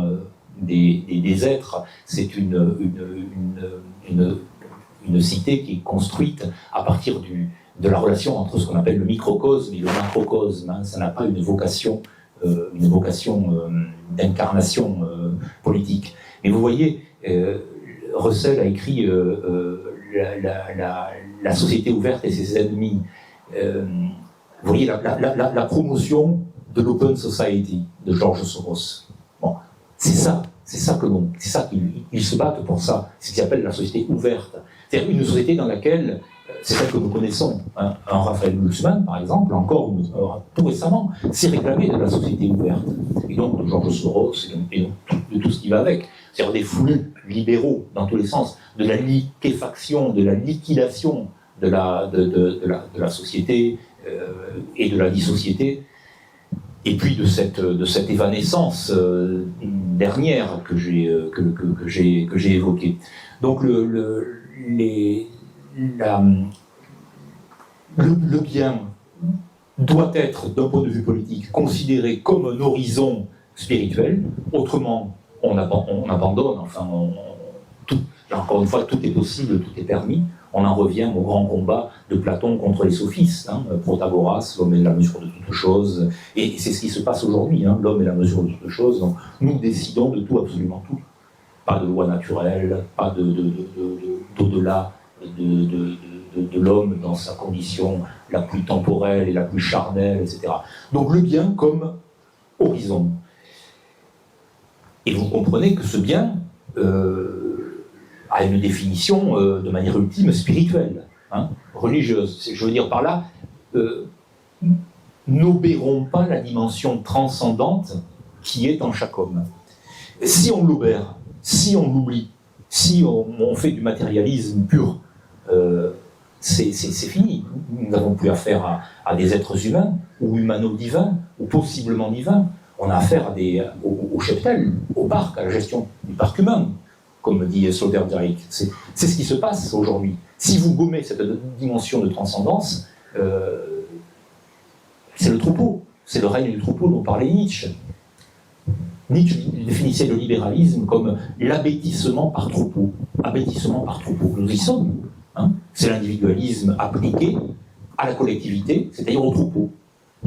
des êtres. C'est une cité qui est construite à partir de la relation entre ce qu'on appelle le microcosme et le macrocosme. Hein. Ça n'a pas une vocation d'incarnation politique. Mais vous voyez, Russell a écrit la société ouverte et ses ennemis. Vous voyez, la promotion de l'Open Society de George Soros. Bon, c'est ça que l'on, c'est ça qu'ils se battent pour ça. C'est ce qu'ils appellent la société ouverte. C'est-à-dire une société dans laquelle, c'est celle que nous connaissons, hein, un Raphaël Glucksmann, par exemple, encore tout récemment, s'est réclamé de la société ouverte. Et donc de George Soros et de tout ce qui va avec. C'est-à-dire des flux libéraux dans tous les sens, de la liquéfaction, de la liquidation de la société et de la dissociété, et puis de cette évanescence dernière que j'ai évoquée. Donc le bien doit être, d'un point de vue politique, considéré comme un horizon spirituel. Autrement, on abandonne, enfin, encore une fois, tout est possible, tout est permis. On en revient au grand combat de Platon contre les sophistes, hein, Protagoras, l'homme est la mesure de toute chose, et c'est ce qui se passe aujourd'hui, hein, l'homme est la mesure de toute chose, donc nous décidons de tout, absolument tout. Pas de loi naturelle, pas d'au-delà de l'homme dans sa condition la plus temporelle et la plus charnelle, etc. Donc le bien comme horizon. Et vous comprenez que ce bien a une définition de manière ultime spirituelle, hein, religieuse. Je veux dire par là, n'obérons pas la dimension transcendante qui est en chaque homme. Si on l'obère, si on l'oublie, si on fait du matérialisme pur, c'est fini. Nous n'avons plus affaire à des êtres humains, ou humano-divins, ou possiblement divins. On a affaire au cheptel, au parc, à la gestion du parc humain, comme dit Sloterdijk. C'est ce qui se passe aujourd'hui. Si vous gommez cette dimension de transcendance, c'est le troupeau, c'est le règne du troupeau dont parlait Nietzsche. Nietzsche définissait le libéralisme comme l'abêtissement par troupeau. Abêtissement par troupeau. Nous y sommes. Hein. C'est l'individualisme appliqué à la collectivité, c'est-à-dire au troupeau,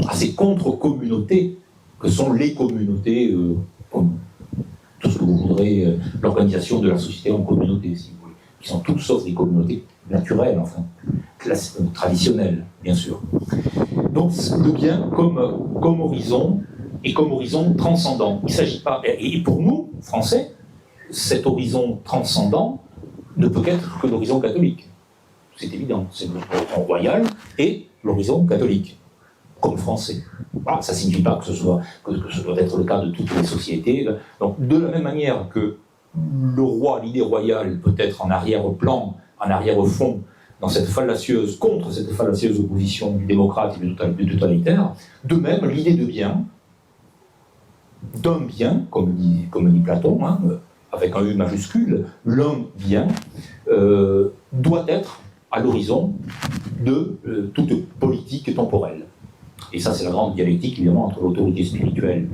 à ces contre-communautés que sont les communautés, tout ce que vous voudrez, l'organisation de la société en communauté, si vous voulez, qui sont toutes sauf des communautés naturelles, enfin, traditionnelles, bien sûr. Donc le bien comme horizon, et comme horizon transcendant. Il ne s'agit pas, et pour nous, Français, cet horizon transcendant ne peut qu'être que l'horizon catholique. C'est évident, c'est l'horizon royal et l'horizon catholique, comme français. Voilà, ça ne signifie pas que ce doit être le cas de toutes les sociétés. Donc, de la même manière que le roi, l'idée royale peut être en arrière-plan, en arrière-fond, contre cette fallacieuse opposition du démocrate et du totalitaire, de même, l'idée de bien, d'un bien, comme dit Platon, hein, avec un U majuscule, l'un bien, doit être à l'horizon de toute politique temporelle. Et ça, c'est la grande dialectique, évidemment, entre l'autorité spirituelle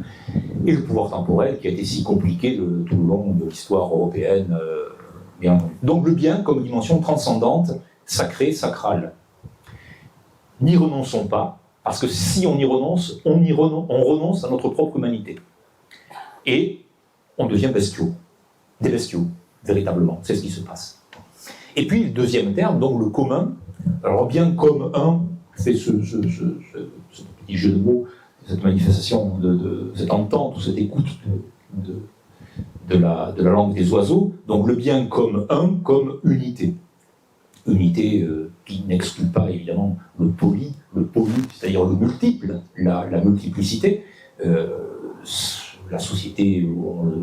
et le pouvoir temporel, qui a été si compliqué tout le long de l'histoire européenne. Bien. Donc le bien comme dimension transcendante, sacrée, sacrale. N'y renonçons pas, parce que si on y renonce, on renonce à notre propre humanité. Et on devient bestiaux. des bestiaux, véritablement, c'est ce qui se passe. Et puis le deuxième terme, donc le commun, alors bien comme un, c'est ce petit jeu de mots, cette manifestation, cette entente, ou cette écoute de la langue des oiseaux, donc le bien comme un, comme unité. Unité qui n'exclut pas évidemment le poly, c'est-à-dire le multiple, la multiplicité. La société,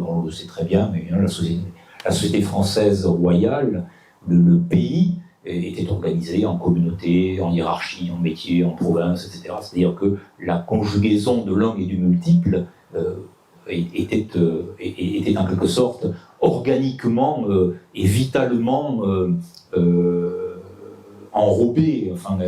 on le sait très bien, mais la société française royale, le pays était organisé en communauté, en hiérarchie, en métier, en province, etc. C'est-à-dire que la conjugaison de l'un et du multiple était en quelque sorte organiquement et vitalement enrobée. Enfin,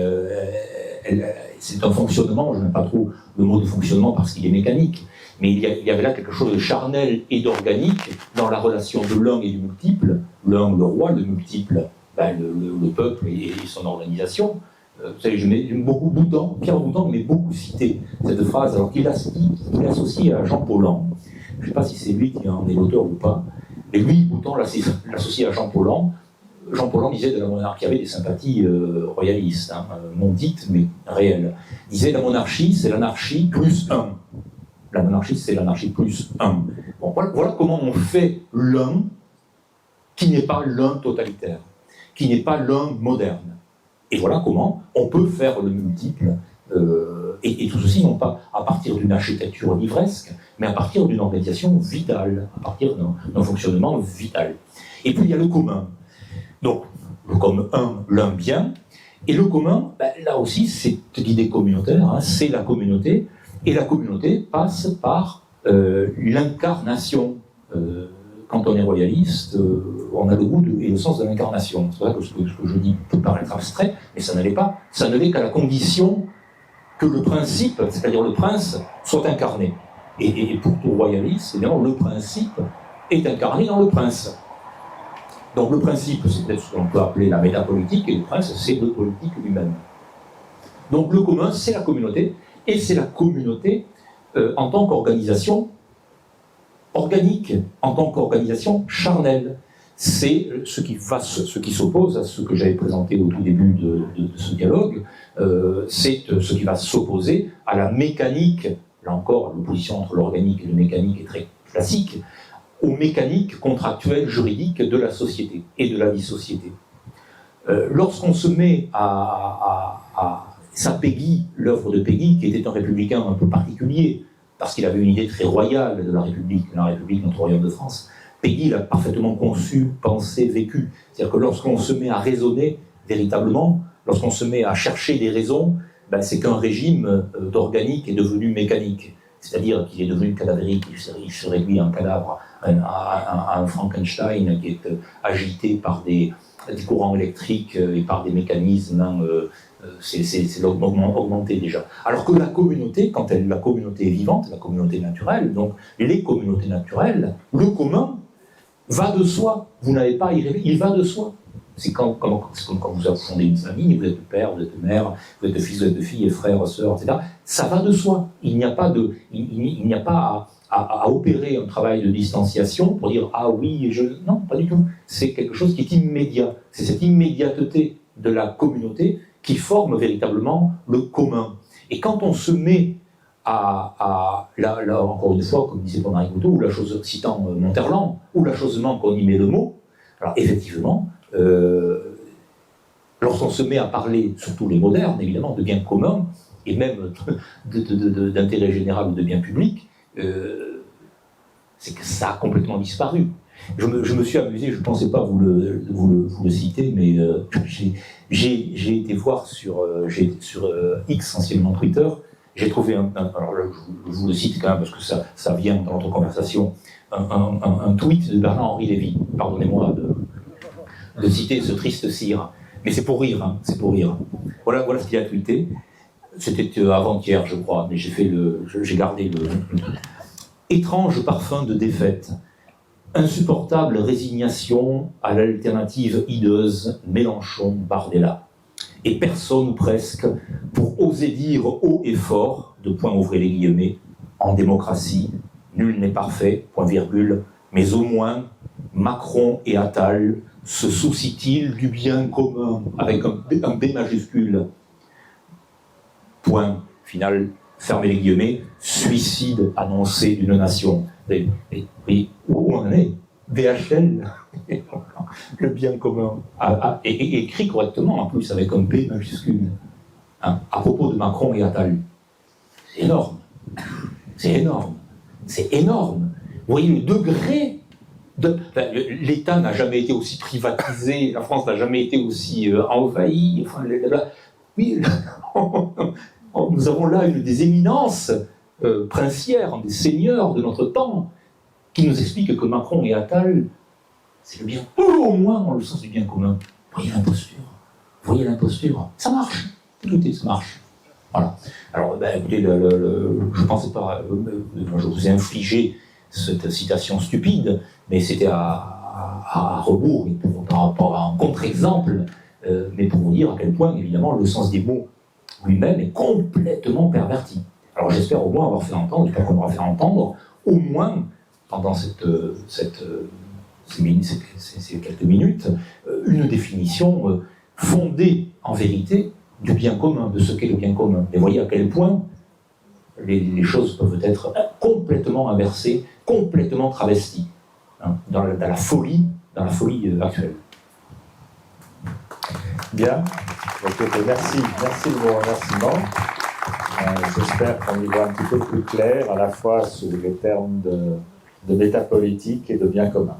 c'est un fonctionnement, je n'aime pas trop le mot de fonctionnement parce qu'il est mécanique, mais il y avait là quelque chose de charnel et d'organique dans la relation de l'un et du multiple, l'un le roi, le multiple le peuple et son organisation. Vous savez, j'aime beaucoup Pierre Boutan aimait beaucoup citer cette phrase, alors qu'il l'associe à Jean Paulhan. Je ne sais pas si c'est lui qui en est l'auteur ou pas, mais lui, Boutan l'associe à Jean Paulhan. Jean Paulhan disait de la monarchie, il y avait des sympathies royalistes, non dites mais réelles. Il disait la monarchie, c'est l'anarchie plus un. La monarchie, c'est l'anarchie plus un. Bon, voilà comment on fait l'un qui n'est pas l'un totalitaire, qui n'est pas l'un moderne. Et voilà comment on peut faire le multiple, et tout ceci non pas à partir d'une architecture livresque, mais à partir d'une organisation vitale, à partir d'un fonctionnement vital. Et puis il y a le commun. Donc, le commun, l'un bien, et le commun, là aussi, c'est l'idée communautaire, c'est la communauté, et la communauté passe par l'incarnation. Quand on est royaliste, on a le goût et le sens de l'incarnation. C'est pour ça que ce que je dis peut paraître abstrait, mais ça ne l'est qu'à la condition que le principe, c'est-à-dire le prince, soit incarné. Et pour tout royaliste, évidemment, le principe est incarné dans le prince. Donc le principe, c'est peut-être ce qu'on peut appeler la métapolitique, et le prince, c'est le politique lui-même. Donc le commun, c'est la communauté, et c'est la communauté en tant qu'organisation organique, en tant qu'organisation charnelle. C'est ce qui s'oppose à ce que j'avais présenté au tout début de ce dialogue, c'est ce qui va s'opposer à la mécanique, là encore l'opposition entre l'organique et le mécanique est très classique, aux mécaniques contractuelles juridiques de la société et de la vie société. Lorsqu'on se met ça Péguy, l'œuvre de Péguy, qui était un républicain un peu particulier, parce qu'il avait une idée très royale de la République, notre royaume de France, Péguy l'a parfaitement conçu, pensé, vécu. C'est-à-dire que lorsqu'on se met à raisonner véritablement, lorsqu'on se met à chercher des raisons, c'est qu'un régime d'organique est devenu mécanique. C'est-à-dire qu'il est devenu cadavérique, il se réduit en cadavre, à un Frankenstein qui est agité par des courants électriques et par des mécanismes, c'est augmenté déjà. Alors que la communauté, quand la communauté est vivante, la communauté naturelle, donc les communautés naturelles, le commun va de soi. Vous n'avez pas à y rêver, il va de soi. C'est comme quand vous avez fondé une famille, vous êtes père, vous êtes mère, vous êtes fils, vous êtes fille, frère, sœur, etc. Ça va de soi. Il n'y a pas à opérer un travail de distanciation pour dire « Ah oui, non, pas du tout. » C'est quelque chose qui est immédiat. C'est cette immédiateté de la communauté qui forme véritablement le commun. Et quand on se met là, encore une fois, comme disait Paul-Marie Couteau, ou la chose, citant Monterland, ou l'achosement qu'on y met le mot, alors effectivement, lorsqu'on se met à parler, surtout les modernes, évidemment, de biens communs, et même d'intérêt général ou de biens publics, c'est que ça a complètement disparu. Je me suis amusé, je ne pensais pas vous le citer, mais j'ai été voir sur X, anciennement Twitter, j'ai trouvé alors là, je vous le cite quand même parce que ça vient dans notre conversation, un tweet de Bernard-Henri Lévy. Pardonnez-moi de citer ce triste cire, mais c'est pour rire, c'est pour rire. Voilà ce qu'il a tweeté. C'était avant-hier, je crois, mais j'ai gardé le... Étrange parfum de défaite, insupportable résignation à l'alternative hideuse Mélenchon-Bardella. Et personne ou presque pour oser dire haut et fort, de point ouvrez les guillemets, en démocratie, nul n'est parfait, point virgule, mais au moins Macron et Attal se soucient-ils du bien commun avec un B majuscule? Point final, fermez les guillemets, suicide annoncé d'une nation. Et où on en est? BHL, le bien commun, et écrit correctement en plus avec un B majuscule, hein, à propos de Macron et Attal. C'est énorme, c'est énorme, c'est énorme. Vous voyez le degré de... L'État n'a jamais été aussi privatisé, la France n'a jamais été aussi envahie. Enfin, oui, nous avons là une des éminences princières, des seigneurs de notre temps, qui nous explique que Macron et Attal, c'est le bien, au moins dans le sens du bien commun. Vous voyez l'imposture. Vous voyez l'imposture. Ça marche. Écoutez, ça marche. Voilà. Alors, écoutez, je ne pensais pas, je vous ai infligé cette citation stupide, mais c'était à rebours, par rapport à un contre-exemple, mais pour vous dire à quel point, évidemment, le sens des mots lui-même est complètement perverti. Alors, j'espère au moins avoir fait entendre, j'espère qu'on aura fait entendre, au moins, pendant ces quelques minutes, une définition fondée, en vérité, du bien commun, de ce qu'est le bien commun. Et voyez à quel point les choses peuvent être complètement inversées, complètement travesties, hein, dans la folie actuelle. Bien. Écoutez, merci de vos remerciements. J'espère qu'on y voit un petit peu plus clair, à la fois sur les termes de métapolitique et de bien commun.